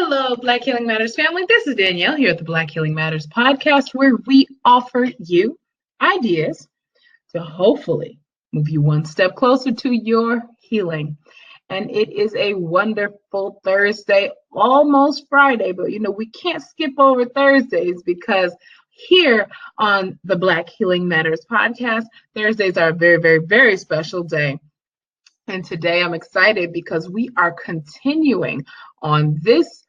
Hello, Black Healing Matters family. This is Danielle here at the Black Healing Matters podcast, where we offer you ideas to hopefully move you one step closer to your healing. And it is a wonderful Thursday, almost Friday, but we can't skip over Thursdays because here on the Black Healing Matters podcast, Thursdays are a very, very, very special day. And today I'm excited because we are continuing on this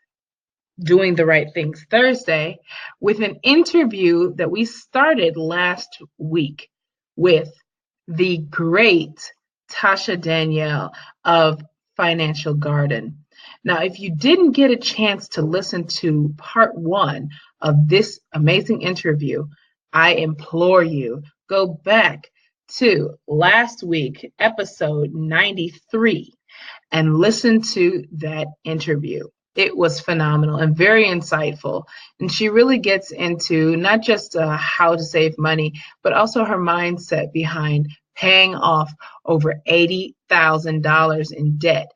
Doing the Right Things Thursday with an interview that we started last week with the great Tasha Danielle of Financial Garden. Now, if you didn't get a chance to listen to part one of this amazing interview, I implore you, go back to last week, episode 93, and listen to that interview. It was phenomenal and very insightful. And she really gets into not just how to save money, but also her mindset behind paying off over $80,000 in debt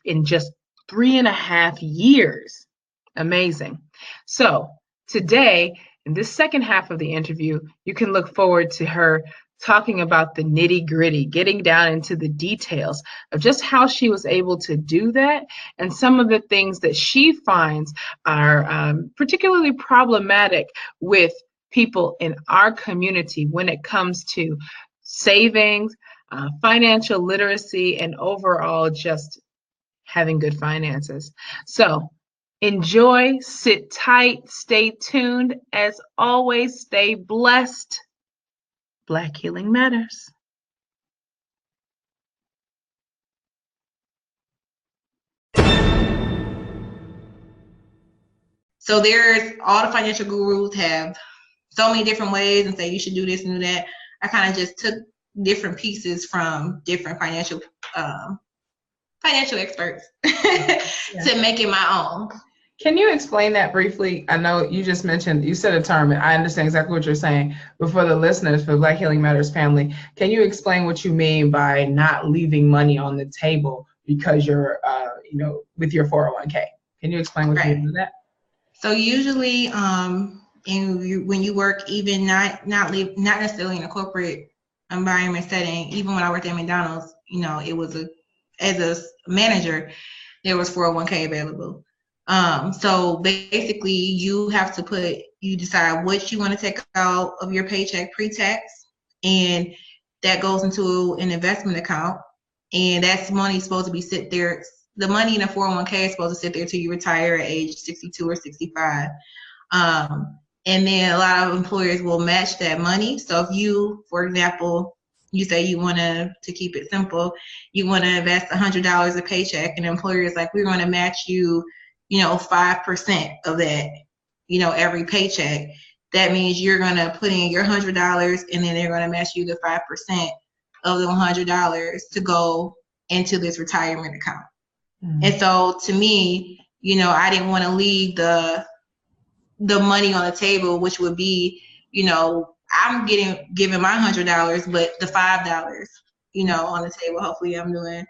in just 3.5 years. Amazing. So today, in this second half of the interview, you can look forward to her talking about the nitty-gritty, getting down into the details of just how she was able to do that and some of the things that she finds are particularly problematic with people in our community when it comes to savings, financial literacy, and overall just having good finances. So enjoy, sit tight, stay tuned. As always, stay blessed. Black Healing Matters. So there's all the financial gurus have so many different ways and say you should do this and do that. I kind of just took different pieces from different financial experts to make it my own. Can you explain that briefly? I know you just mentioned, you said a term, and I understand exactly what you're saying, but for the listeners, for Black Healing Matters family, can you explain what you mean by not leaving money on the table because you're, with your 401k? Can you explain what you mean by that? So usually, when you work, even not necessarily in a corporate environment setting, even when I worked at McDonald's, it was as a manager, there was 401k available. So basically you have to decide what you want to take out of your paycheck pre-tax, and that goes into an investment account, and that's money supposed to be sit there. The money in a 401k is supposed to sit there till you retire at age 62 or 65. And then a lot of employers will match that money. So if you, for example, you say you want to keep it simple, you want to invest $100 a paycheck, and the employer is like, we're going to match you 5% of that, every paycheck. That means you're going to put in your $100, and then they're going to match you the 5% of the $100 to go into this retirement account. Mm-hmm. And so to me, I didn't want to leave the money on the table, which would be, I'm giving my $100, but the $5, on the table. Hopefully I'm doing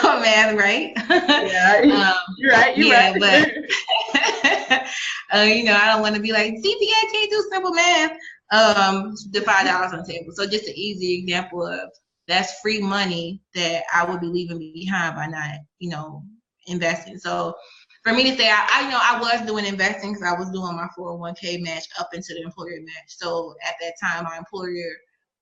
math right. Yeah, you're right. You're right. But I don't want to be like, CPA can't do simple math. The $5 on the table. So just an easy example of that's free money that I would be leaving behind by not, investing. So for me to say, I was doing investing because I was doing my 401k match up into the employer match. So at that time, my employer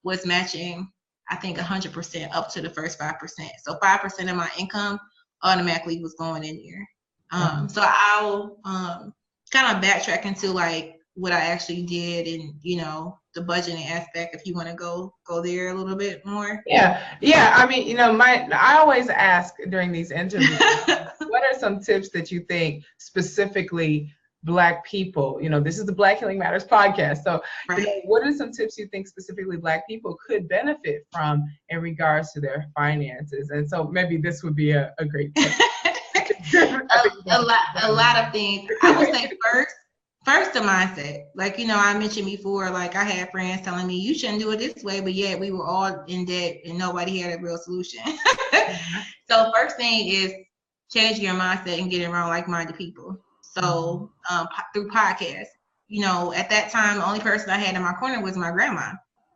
was matching, I think 100% up to the first 5%. So 5% of my income automatically was going in there. So I'll kind of backtrack into like what I actually did and, the budgeting aspect, if you want to go there a little bit more. Yeah. I mean, I always ask during these interviews, what are some tips that you think specifically Black people, this is the Black Healing Matters podcast. So right. What are some tips you think specifically Black people could benefit from in regards to their finances? And so maybe this would be a great tip. a lot of things. I would say first the mindset. Like, I mentioned before, like I had friends telling me you shouldn't do it this way, but yet we were all in debt and nobody had a real solution. So first thing is changing your mindset and getting around like-minded people. So through podcasts, you know, at that time, the only person I had in my corner was my grandma.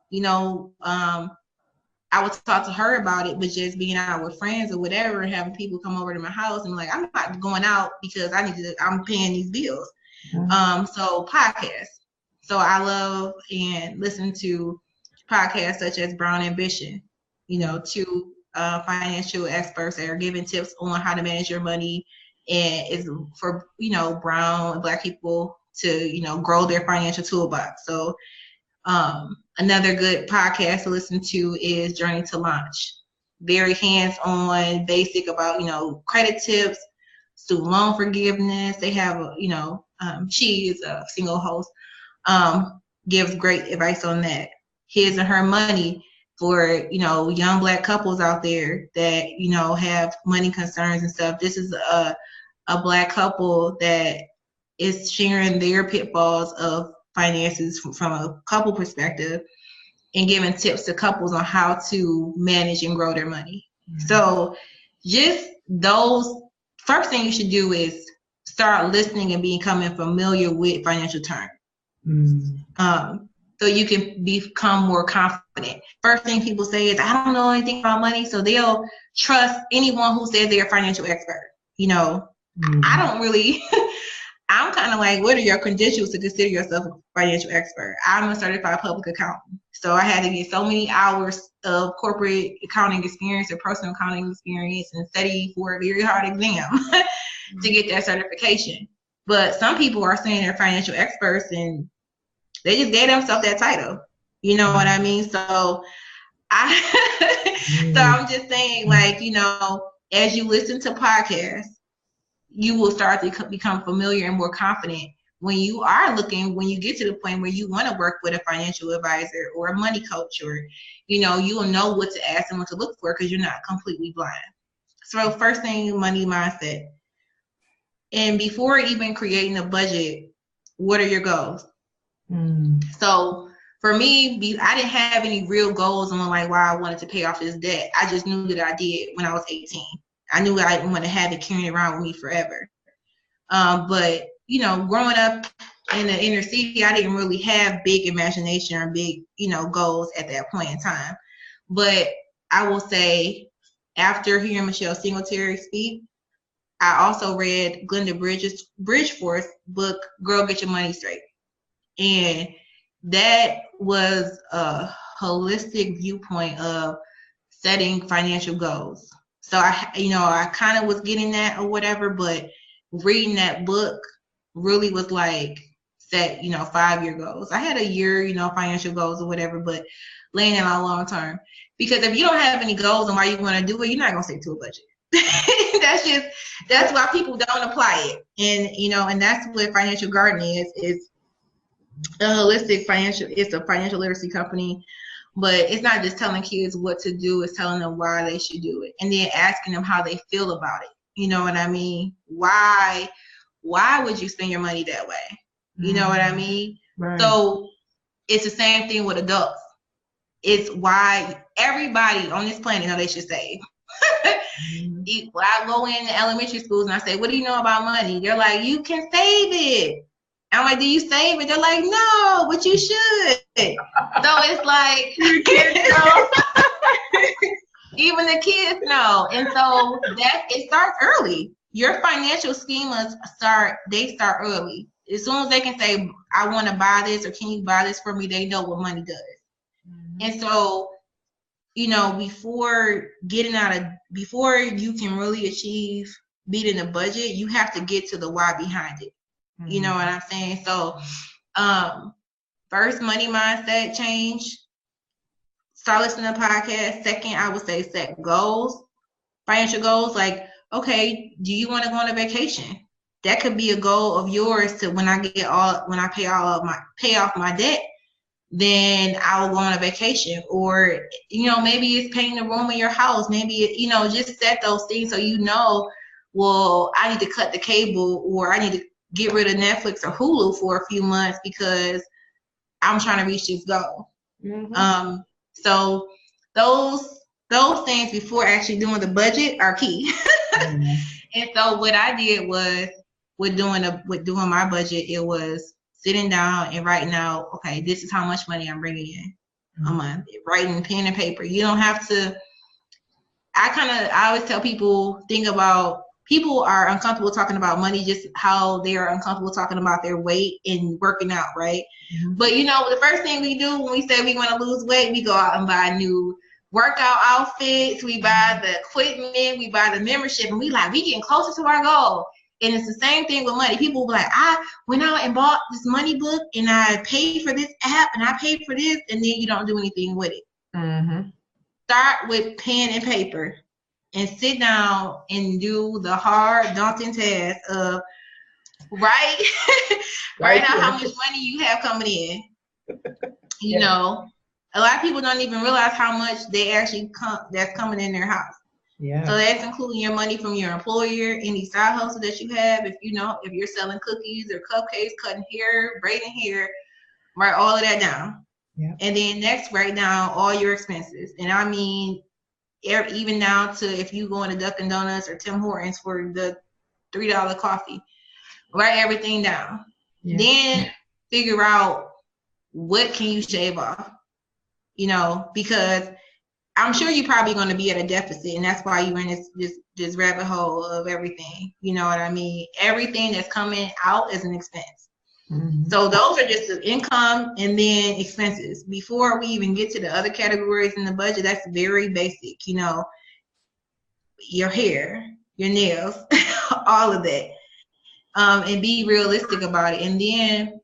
You know, I would talk to her about it, but just being out with friends or whatever, and having people come over to my house and like, I'm not going out because I'm paying these bills. So podcasts. So I love and listen to podcasts such as Brown Ambition, you know, two financial experts that are giving tips on how to manage your money, and it's for, you know, brown and Black people to, you know, grow their financial toolbox. So another good podcast to listen to is Journey to Launch. Very hands-on, basic about, you know, credit tips, student loan forgiveness. They have, you know, she is a single host, gives great advice on that. His and Her Money for, you know, young Black couples out there that, you know, have money concerns and stuff. This is a Black couple that is sharing their pitfalls of finances from a couple perspective and giving tips to couples on how to manage and grow their money. So just those, first thing you should do is start listening and becoming familiar with financial terms. So you can become more confident. First thing people say is, I don't know anything about money, so they'll trust anyone who says they're a financial expert. You know, I don't really, I'm kind of like, what are your credentials to consider yourself a financial expert? I'm a certified public accountant. So I had to get so many hours of corporate accounting experience or personal accounting experience and study for a very hard exam to get that certification. But some people are saying they're financial experts and they just gave themselves that title. You know what I mean? So I'm just saying, like, you know, as you listen to podcasts, you will start to become familiar and more confident when you get to the point where you want to work with a financial advisor or a money coach, or, you know, you will know what to ask and what to look for because you're not completely blind. So first thing, money mindset. And before even creating a budget, what are your goals? So for me, I didn't have any real goals on like why I wanted to pay off this debt. I just knew that I did when I was 18. I knew I didn't want to have it carrying around with me forever. But, you know, growing up in the inner city, I didn't really have big imagination or big, you know, goals at that point in time. But I will say, after hearing Michelle Singletary speak, I also read Glenda Bridgeforth's book, Girl, Get Your Money Straight. And that was a holistic viewpoint of setting financial goals. So I kind of was getting that or whatever, but reading that book really was like set, you know, 5-year goals. I had a year, you know, financial goals or whatever, but laying it out long term. Because if you don't have any goals on why you want to do it, you're not gonna stick to a budget. That's why people don't apply it. And, you know, and that's what Financial Garden is a holistic it's a financial literacy company, but it's not just telling kids what to do, it's telling them why they should do it, and then asking them how they feel about it. You know what I mean? Why would you spend your money that way? You know what I mean? Right. So it's the same thing with adults. It's why everybody on this planet know they should save. When I go into elementary schools and I say, what do you know about money? They're like, you can save it. I'm like, do you save it? They're like, no, but you should. So it's like, you kids know. Even the kids know. And so it starts early. Your financial schemas start early. As soon as they can say, I want to buy this, or can you buy this for me, they know what money does. And so, you know, before you can really achieve beating the budget, you have to get to the why behind it. You know what I'm saying? So first, money mindset change. Start listening to podcasts. Second, I would say set goals, financial goals. Like, okay, do you want to go on a vacation? That could be a goal of yours to when I pay off my debt, then I will go on a vacation. Or, you know, maybe it's painting the room in your house. Maybe, you know, just set those things so you know, well, I need to cut the cable, or I need to get rid of Netflix or Hulu for a few months because I'm trying to reach this goal. So those things before actually doing the budget are key. And so what I did was with doing my budget, it was sitting down and writing out, okay, this is how much money I'm bringing in a month. Writing pen and paper. You don't have to. I always tell people, think about, people are uncomfortable talking about money, just how they are uncomfortable talking about their weight and working out, right? Mm-hmm. But the first thing we do when we say we want to lose weight, we go out and buy new workout outfits, we buy the equipment, we buy the membership, and we getting closer to our goal. And it's the same thing with money. People be like, I went out and bought this money book, and I paid for this app, and I paid for this, and then you don't do anything with it. Mm-hmm. Start with pen and paper and sit down and do the hard, daunting task of write out how much money you have coming in. You know, a lot of people don't even realize how much they actually that's coming in their house. Yeah. So that's including your money from your employer, any side hustle that you have. If you're selling cookies or cupcakes, cutting hair, braiding hair, write all of that down. Yeah. And then next, write down all your expenses. And I mean, even down to if you go into Dunkin' Donuts or Tim Hortons for the $3 coffee, write everything down. Yeah. Then figure out what can you shave off, because I'm sure you're probably going to be at a deficit, and that's why you're in this rabbit hole of everything. You know what I mean? Everything that's coming out is an expense. Mm-hmm. So those are just the income and then expenses. Before we even get to the other categories in the budget, that's very basic, your hair, your nails, all of that. And be realistic about it. And then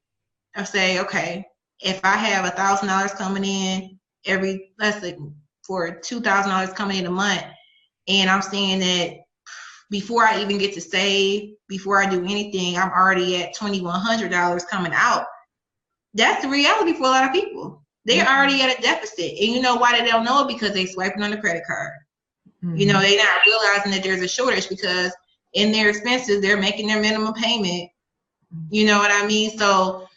I say, okay, if I have $1,000 coming in let's say for $2,000 coming in a month, and I'm seeing that before I even get to save, before I do anything, I'm already at $2,100 coming out. That's the reality for a lot of people. They're already at a deficit. And you know why they don't know it? Because they swiping on the credit card. Mm-hmm. They're not realizing that there's a shortage, because in their expenses, they're making their minimum payment. You know what I mean? So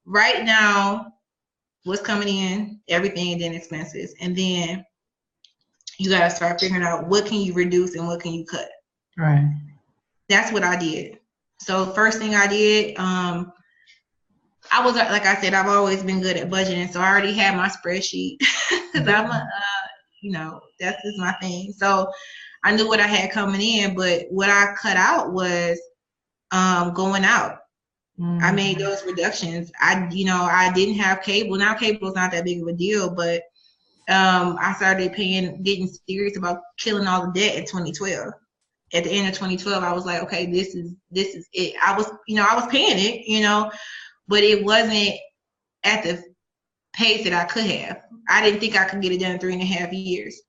right now, what's coming in, everything, and then expenses. And then you got to start figuring out what can you reduce and what can you cut. Right. That's what I did. So first thing I did, I was, like I said, I've always been good at budgeting. So I already had my spreadsheet because that's just my thing. So I knew what I had coming in, but what I cut out was going out. Mm-hmm. I made those reductions. I didn't have cable. Now cable is not that big of a deal, but I started getting serious about killing all the debt in 2012. At the end of 2012, I was like, okay, this is it. I was paying it, but it wasn't at the pace that I could have. I didn't think I could get it done in 3.5 years.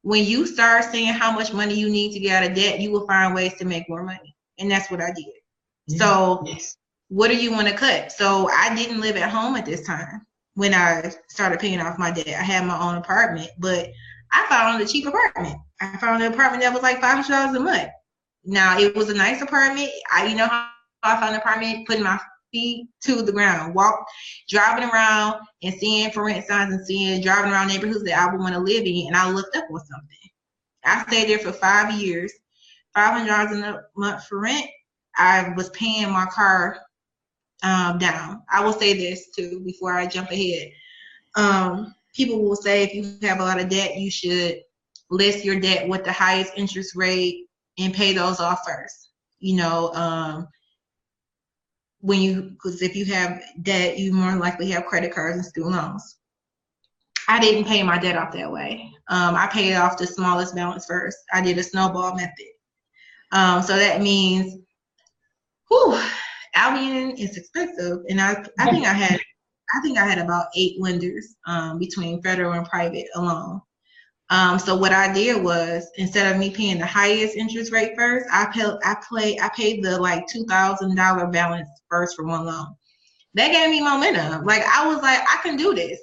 When you start seeing how much money you need to get out of debt, you will find ways to make more money. And that's what I did. Yeah. So what do you want to cut? So I didn't live at home at this time when I started paying off my debt. I had my own apartment, but I found a cheap apartment. I found an apartment that was like $500 a month. Now, it was a nice apartment. How I found an apartment, putting my feet to the ground, driving around and seeing for rent signs and driving around neighborhoods that I would want to live in, and I looked up on something. I stayed there for 5 years, $500 a month for rent. I was paying my car down. I will say this too before I jump ahead. People will say if you have a lot of debt, you should list your debt with the highest interest rate and pay those off first. Because if you have debt, you more likely have credit cards and student loans. I didn't pay my debt off that way. I paid off the smallest balance first. I did a snowball method. So that means, Albion is expensive, and I think I had about 8 lenders between federal and private alone. So what I did was, instead of me paying the highest interest rate first, I paid the like $2,000 balance first for one loan. That gave me momentum. Like I was like, I can do this.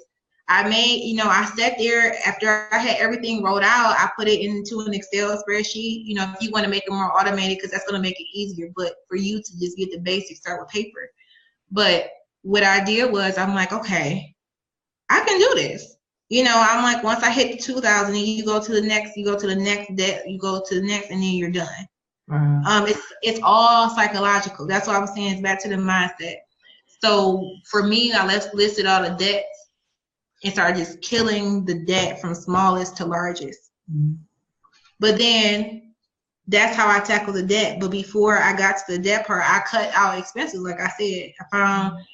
I sat there after I had everything rolled out. I put it into an Excel spreadsheet. If you want to make it more automated, because that's going to make it easier. But for you to just get the basics, start with paper. But what I did was, I'm like, okay, I can do this. You know, I'm like, once I hit the 2,000, and you go to the next, you go to the next debt, you go to the next, and then you're done. It's all psychological. That's why I was saying it's back to the mindset. So for me, I listed all the debts and started just killing the debt from smallest to largest. But then that's how I tackle the debt. But before I got to the debt part, I cut out expenses. Like I said, I found,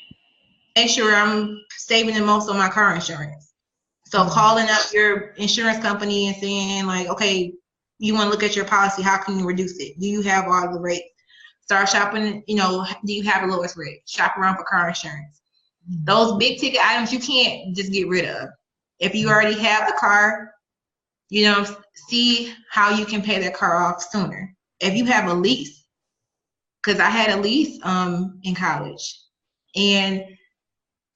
make sure I'm saving the most on my car insurance. So calling up your insurance company and saying like, okay, you want to look at your policy, how can you reduce it? Do you have all the rates? Start shopping, you know, do you have the lowest rate? Shop around for car insurance. Those big ticket items you can't just get rid of. If you already have the car, you know, see how you can pay that car off sooner. If you have a lease, because I had a lease in college, and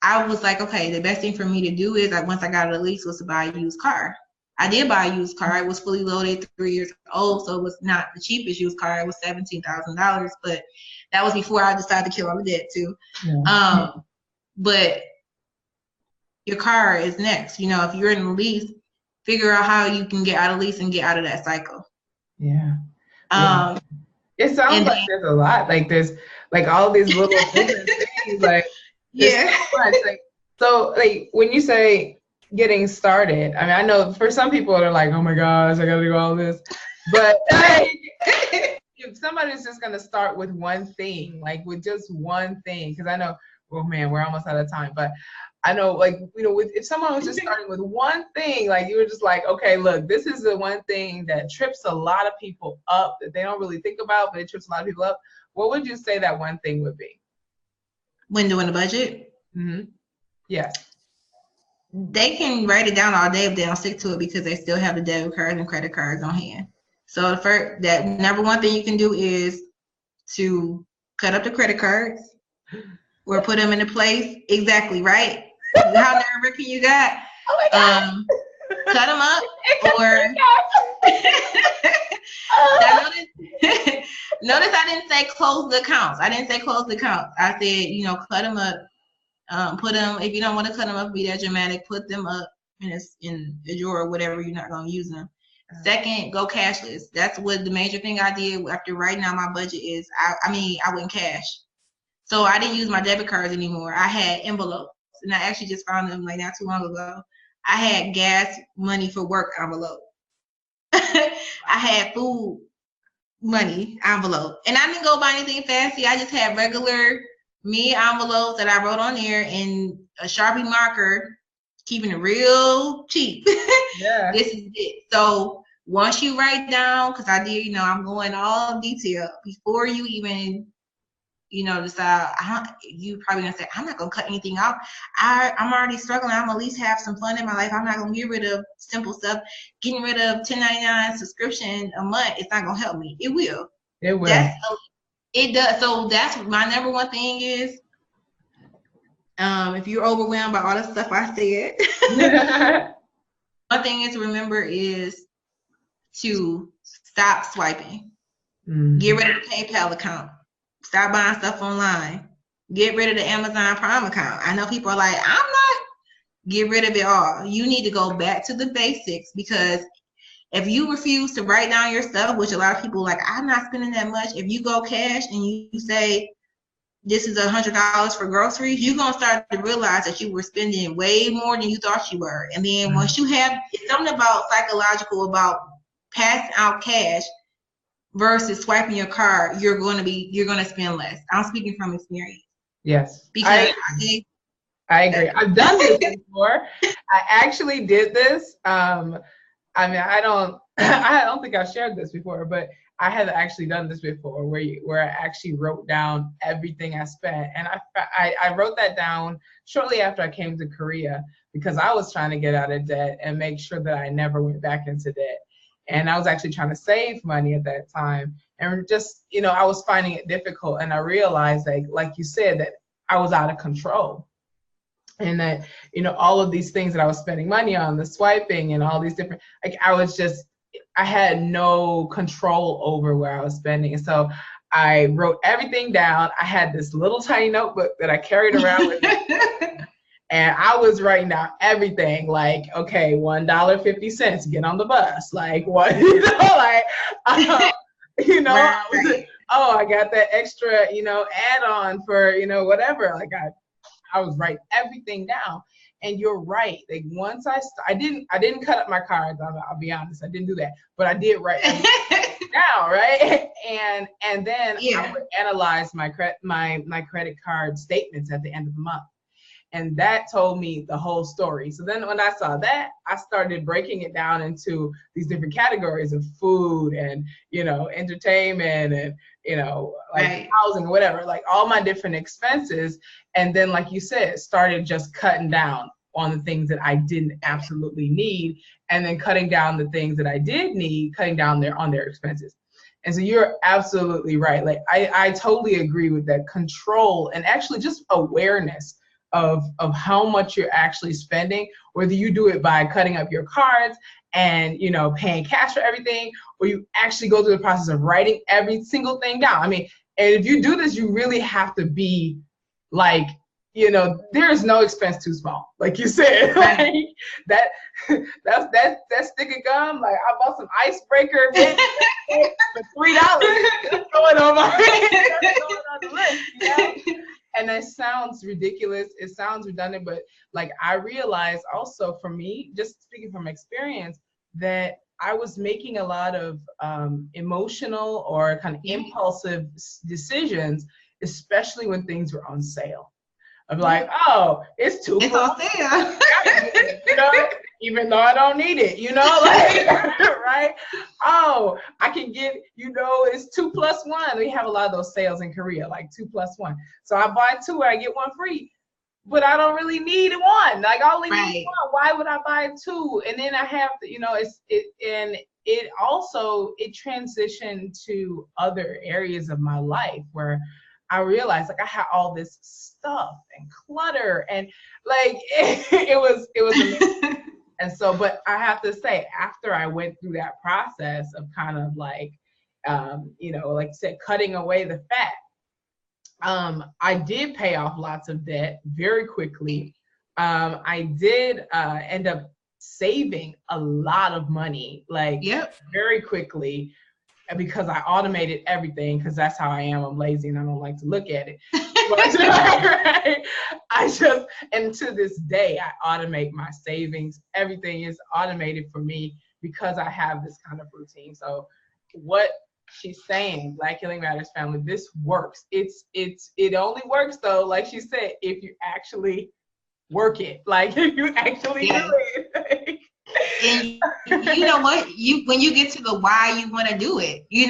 I was like, okay, the best thing for me to do is, like, once I got a lease, was to buy a used car. I did buy a used car. It was fully loaded, 3 years old, so it was not the cheapest used car. It was $17,000, but that was before I decided to kill all the debt too. Yeah. But your car is next. You know, if you're in a lease, figure out how you can get out of lease and get out of that cycle. Yeah. It sounds like there's a lot. Like there's like all these little things. Like yeah. So much. So like when you say getting started, I mean, I know for some people they're like, oh my gosh, I gotta do all this. But like, if somebody's just gonna start with one thing, like with just one thing, because I know, oh man, we're almost out of time, but I know, like, you know, if someone was just starting with one thing, like you were just like, okay, look, this is the one thing that trips a lot of people up that they don't really think about, but it trips a lot of people up. What would you say that one thing would be? When doing a budget? Yeah. They can write it down all day if they don't stick to it, because they still have the debit cards and credit cards on hand. So that number one thing you can do is to cut up the credit cards or put them into place. Exactly, right? How nerve-wracking you got? Oh my God. Cut them up or notice I didn't say close the accounts. I didn't say close the accounts. I said, you know, cut them up. Put them, if you don't want to cut them up, be that dramatic, put them up in a drawer or whatever, you're not going to use them. Second, go cashless. That's what the major thing I did after writing out my budget is, I went cash. So I didn't use my debit cards anymore. I had envelopes, and I actually just found them like not too long ago. I had gas money for work envelope. I had food money envelope. And I didn't go buy anything fancy. I just had regular me envelopes that I wrote on there in a Sharpie marker, keeping it real cheap. Yeah. This is it. So once you write down, because I did, you know, I'm going all detail before you even, you know, decide. You probably gonna say, I'm not gonna cut anything out. I'm already struggling. I'm at least have some fun in my life. I'm not gonna get rid of simple stuff. Getting rid of 1099 subscription a month, it's not gonna help me. It will. It will. It does. So that's my number one thing is, if you're overwhelmed by all the stuff I said, one thing is to remember is to stop swiping. Get rid of the PayPal account. Stop buying stuff online. Get rid of the Amazon Prime account. I know people are like, I'm not. Get rid of it all. You need to go back to the basics, because if you refuse to write down your stuff, which a lot of people like, I'm not spending that much. If you go cash and you say, this is $100 for groceries, you're going to start to realize that you were spending way more than you thought you were. And then once you have, it's something about psychological about passing out cash versus swiping your card, you're going to spend less. I'm speaking from experience. Yes. Because I agree. I've done this before. I actually did this. I mean, I don't think I shared this before, but I have actually done this before where I actually wrote down everything I spent. And I wrote that down shortly after I came to Korea, because I was trying to get out of debt and make sure that I never went back into debt. And I was actually trying to save money at that time. And just, you know, I was finding it difficult. And I realized, like you said, that I was out of control. And that, you know, all of these things that I was spending money on, the swiping and all these different, like I had no control over where I was spending. And so I wrote everything down. I had this little tiny notebook that I carried around with me. And I was writing down everything, like, okay, $1.50, get on the bus. Like, what, like, I was, oh, I got that extra, add-on for, whatever. Like, I was writing everything down. And you're right. Like, once I didn't cut up my cards. I'll be honest, I didn't do that, but I did write everything down, right? And then I would analyze my credit card statements at the end of the month. And that told me the whole story. So then when I saw that, I started breaking it down into these different categories of food and, entertainment and, housing or whatever, like all my different expenses. And then, like you said, started just cutting down on the things that I didn't absolutely need, and then cutting down the things that I did need, cutting down on their expenses. And so you're absolutely right. Like, I totally agree with that. Control and actually just awareness of how much you're actually spending, whether you do it by cutting up your cards and paying cash for everything, or you actually go through the process of writing every single thing down. I mean, and if you do this, you really have to be like, there is no expense too small, like you said. Like, that stick of gum, like I bought some icebreaker for $3 going on the list, And that sounds ridiculous. It sounds redundant, but like, I realized also, for me, just speaking from experience, that I was making a lot of emotional or kind of impulsive decisions, especially when things were on sale. I'm like, oh, it's on sale. Even though I don't need it, like, right? Oh, I can get, it's 2+1. We have a lot of those sales in Korea, like 2+1. So I buy 2 and I get 1 free, but I don't really need 1. Like, I only need 1. Why would I buy 2? And then I have to, it transitioned to other areas of my life where I realized, like, I had all this stuff and clutter, and like, it was amazing. And so, but I have to say, after I went through that process of kind of like, like you said, cutting away the fat, I did pay off lots of debt very quickly. I did end up saving a lot of money, like, very quickly, because I automated everything, because that's how I am. I'm lazy and I don't like to look at it. But, right? And to this day, I automate my savings. Everything is automated for me because I have this kind of routine. So what she's saying, Black Healing Matters family, this works. It only works, though, like she said, if you actually work it. Like, if you actually do it. And you know what? When you get to the why you want to do it, it's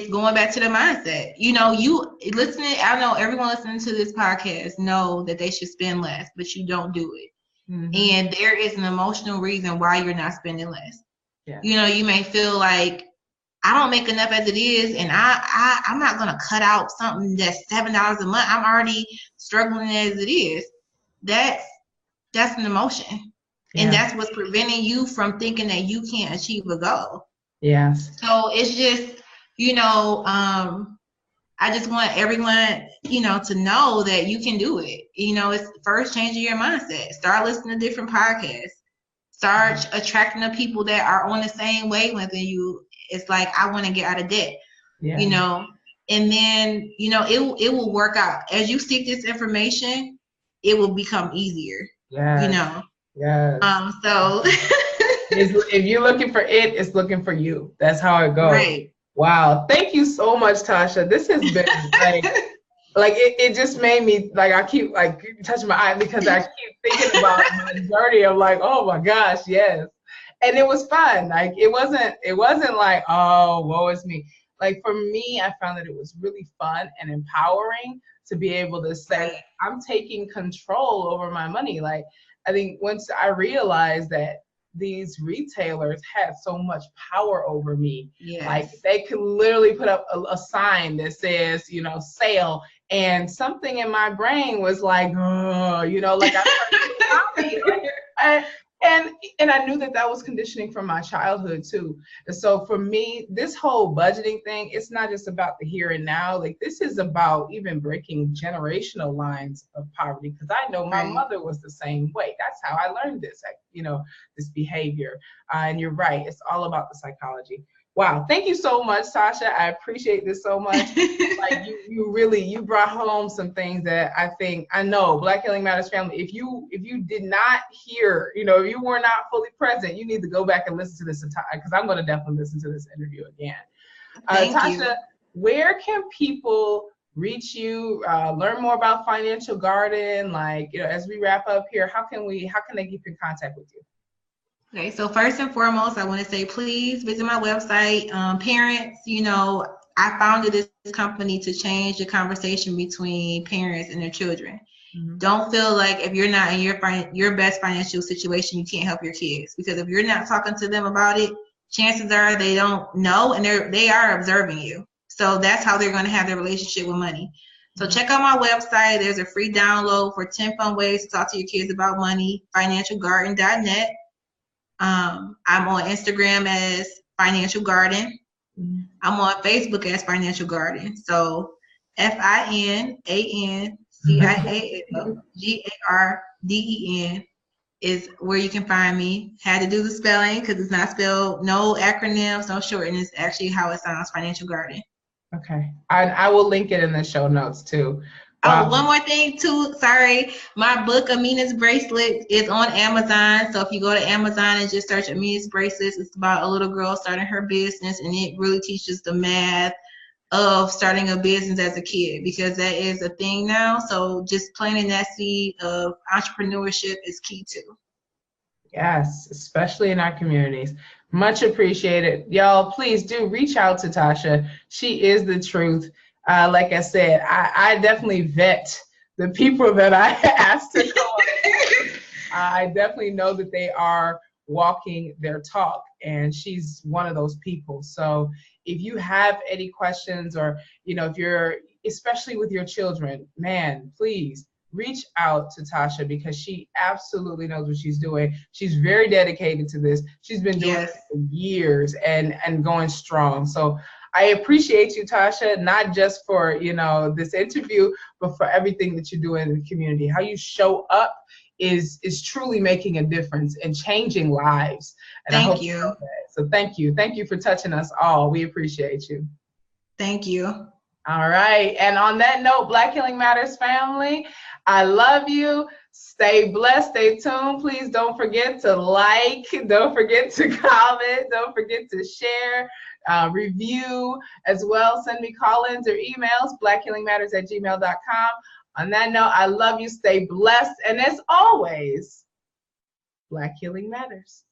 going back to the mindset. You listening. I know everyone listening to this podcast know that they should spend less, but you don't do it. Mm-hmm. And there is an emotional reason why you're not spending less. Yeah. You may feel like, I don't make enough as it is, and I'm not gonna cut out something that's $7 a month. I'm already struggling as it is. That's an emotion. Yeah. And that's what's preventing you from thinking that you can't achieve a goal. Yes. So it's just, I just want everyone, to know that you can do it. It's first changing your mindset. Start listening to different podcasts. Start attracting the people that are on the same wavelength than you. It's like, I want to get out of debt, and then, it will work out. As you seek this information, it will become easier, Yeah. So if you're looking for it, it's looking for you. That's how it goes. Right. Wow. Thank you so much, Tasha. This has been like it just made me, like, I keep like touching my eye, because I keep thinking about my journey of like, oh my gosh, yes. And it was fun. Like, it wasn't like, oh, woe is me. Like, for me, I found that it was really fun and empowering to be able to say, I'm taking control over my money. Like, I think once I realized that these retailers had so much power over me, like, they could literally put up a sign that says, sale, and something in my brain was like, oh, like, I started And I knew that was conditioning from my childhood too. And so for me, this whole budgeting thing, it's not just about the here and now. Like, this is about even breaking generational lines of poverty, because I know my mother was the same way. That's how I learned this, this behavior. And you're right, it's all about the psychology. Wow, thank you so much, Tasha. I appreciate this so much. Like, you brought home some things that I know Black Healing Matters family, if you did not hear, if you were not fully present, you need to go back and listen to this, because I'm going to definitely listen to this interview again. Tasha, where can people reach you, learn more about Financial Garden? Like, as we wrap up here, how can they keep in contact with you? Okay, so first and foremost, I want to say, please visit my website. Parents, I founded this company to change the conversation between parents and their children. Mm-hmm. Don't feel like if you're not in your best financial situation, you can't help your kids. Because if you're not talking to them about it, chances are they don't know, and they are observing you. So that's how they're going to have their relationship with money. So check out my website. There's a free download for 10 fun ways to talk to your kids about money, financialgarden.net. I'm on Instagram as Financial Garden. I'm on Facebook as Financial Garden. So FinancialGarden is where you can find me. Had to do the spelling because it's not spelled, no acronyms, no shorten. It's actually how it sounds, Financial Garden. Okay. I will link it in the show notes too. Oh, one more thing too. Sorry. My book, Amina's Bracelet, is on Amazon. So if you go to Amazon and just search Amina's Bracelets, it's about a little girl starting her business, and it really teaches the math of starting a business as a kid, because that is a thing now. So just planting that seed of entrepreneurship is key too. Yes, especially in our communities. Much appreciated. Y'all, please do reach out to Tasha. She is the truth. Like I said, I definitely vet the people that I asked to come on. I definitely know that they are walking their talk, and she's one of those people. So if you have any questions, or if you're, especially with your children, man, please reach out to Tasha, because she absolutely knows what she's doing. She's very dedicated to this. She's been doing it for years and going strong. So I appreciate you, Tasha, not just for, this interview, but for everything that you do in the community. How you show up is truly making a difference and changing lives. And thank you. So thank you. Thank you for touching us all. We appreciate you. Thank you. All right. And on that note, Black Healing Matters family, I love you. Stay blessed. Stay tuned. Please don't forget to like. Don't forget to comment. Don't forget to share. Review as well. Send me call-ins or emails, blackhealingmatters@gmail.com. On that note, I love you. Stay blessed. And as always, Black Healing Matters.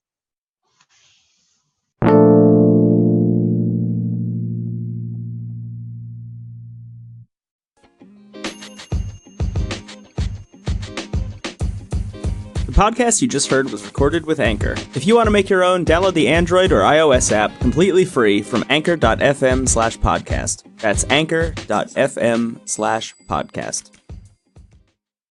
The podcast you just heard was recorded with Anchor. If you want to make your own, download the Android or iOS app completely free from anchor.fm/podcast. That's anchor.fm/podcast.